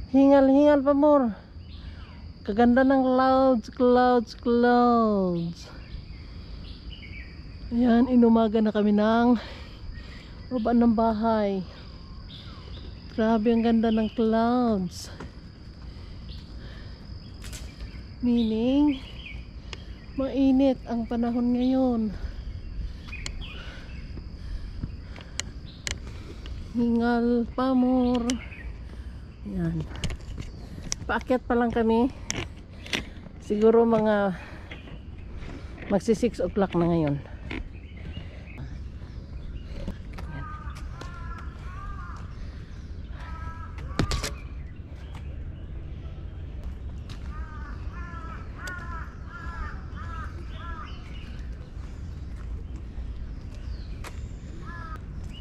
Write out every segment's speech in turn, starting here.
Hingal-hingal pa more. Kaganda ng clouds. Ayan, inumaga na kami ng baba ng bahay. Grabe ang ganda ng clouds. Meaning, mainit ang panahon ngayon. Hingal pa more. Ayan. Paakyat pa lang kami. Siguro mga magsi 6 o'clock na ngayon.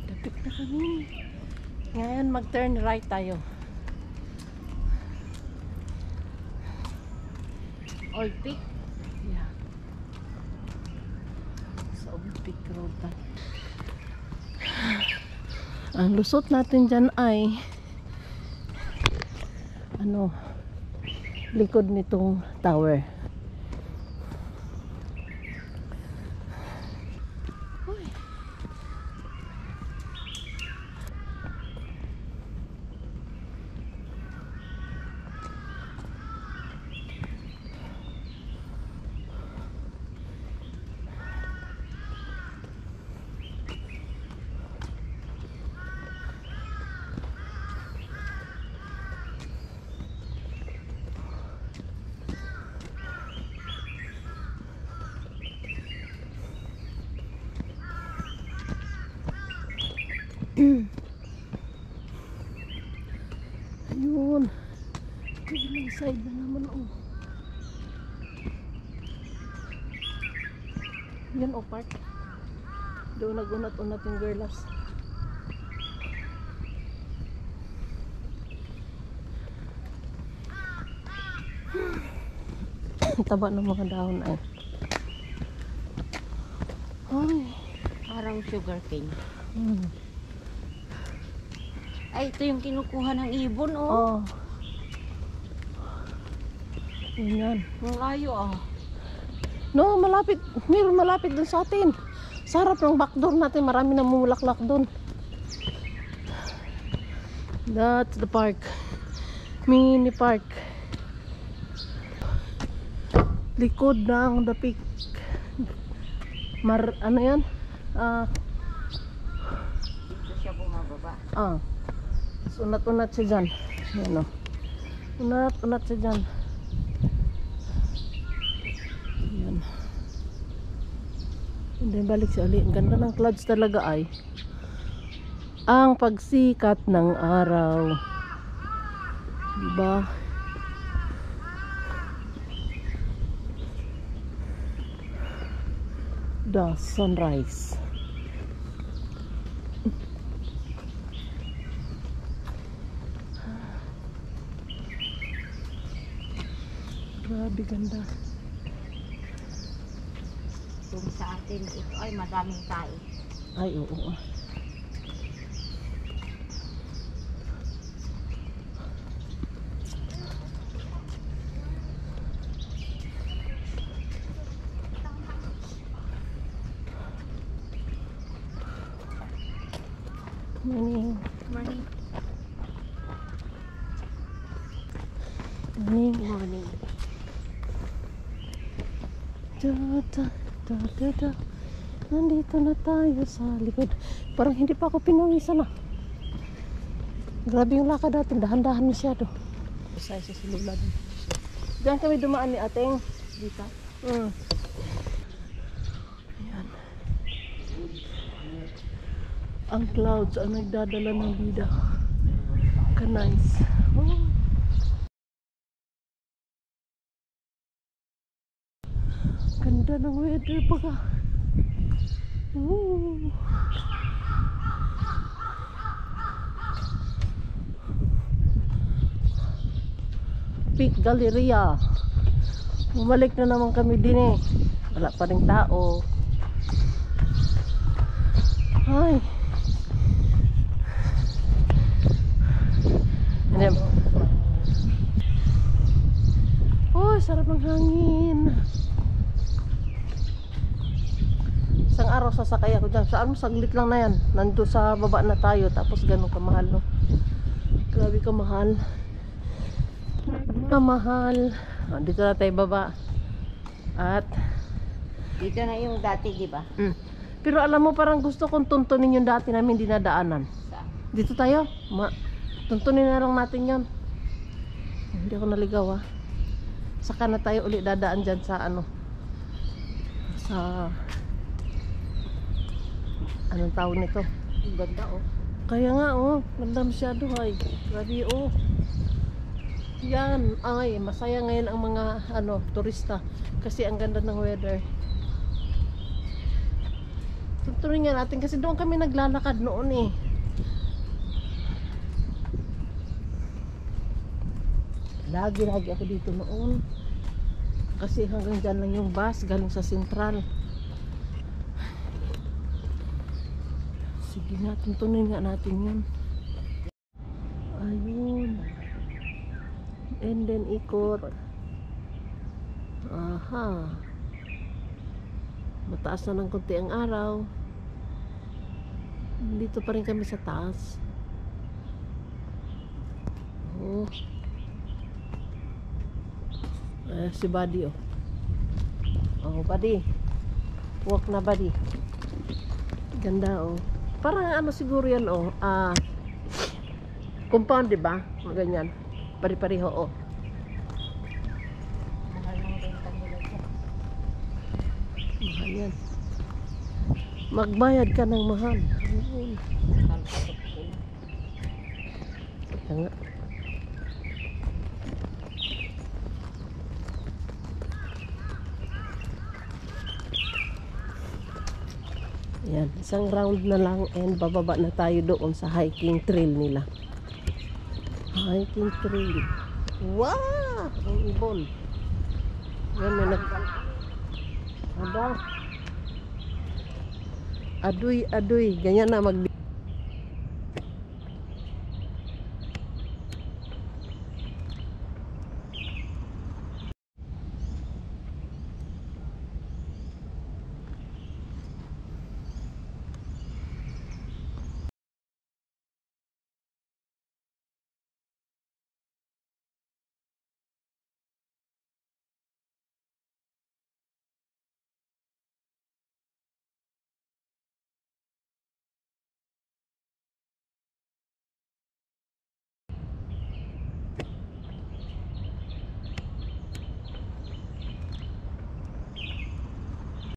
Lapit na kami. Ngayon mag-turn right tayo. Old Peak. Yeah. Sa Old Peak Road tayo. Ang lusot natin dyan ay likod nitong tower. Ayun, kabilang side na naman. Yan park doon, nagunat-unat yung girlas. Taba ng mga dahon ay parang sugar cane. Ay, ito yung kinukuha ng ibon, oh. Yan. Ang layo, No, malapit. Meron malapit dun sa atin. Sa harap ng backdoor natin, marami na mumulaklak dun. That's the park. Mini park. Likod ng the peak. Ano yan? Dito siya bumababa. Unat-unat siya dyan. Yan, unat-unat siya dyan. Yan. And then balik siya ulit. Ang ganda ng clouds talaga ay ang pagsikat ng araw. Diba? The sunrise. Grabe ganda. Kung sa atin, ito ay madaming tae. Ay, oo. Morning. Morning. Morning. Morning. Nandito na tayo sa likod. Parang hindi pa ako pinawisan na. Grabe yung lakad natin. Dahan-dahan masyado. Sa silula din. Diyan kami dumaan ni ating. Dito. Ayan. Ang clouds ang nagdadala ng bida. Ka-nice. Ganda ng weather pagka. Peak Galleria. Bumalik na naman kami din eh. Wala pa ring tao. Ay. And then, sarap ng hangin. Isang araw sasakay ako dyan. Saan mo? Saglit lang na yan. Nandun sa baba na tayo. Tapos ganun kamahal, no? Grabe kamahal. Kamahal. Dito na tayo baba. At Dito na yung dati, di ba? pero alam mo, parang gusto kong tuntunin yung dati namin dinadaanan. Saan? Dito tayo. Tuntunin na lang natin yon. Hindi ako naligaw, ah. Saka na tayo ulit dadaan dyan sa ano. Sa anong tawag nito? Ang ganda, oh. Kaya nga, oh. Ganda masyado, ay. Grabe, oh. Yan. Ay, masaya ngayon ang mga ano, turista. Kasi ang ganda ng weather. Tutuloy nga natin kasi doon kami naglalakad noon eh. Lagi ako dito noon. Kasi hanggang dyan lang yung bus galing sa Sentral. Sige nga, tuntunin nga natin yun. Ayun. And then ikot. Aha. Mataas na ng konti ang araw. Dito pa rin kami sa taas. Oh. Si Buddy, oh. Oh, Buddy. Walk na, Buddy. Ganda, oh. Parang ano siguro yan, oh. Compound, diba? Ganyan. Pari-pariho, oh. Mahal ng renta nila dyan. Mahal yan. Magbayad ka ng mahal. Ayun. Kalpatok sila. Kaya nga. Yan, isang round na lang and bababa na tayo doon sa hiking trail nila. Hiking trail. Wow! Ang ibon. Yan, may Ada. Aduy. Ganyan na,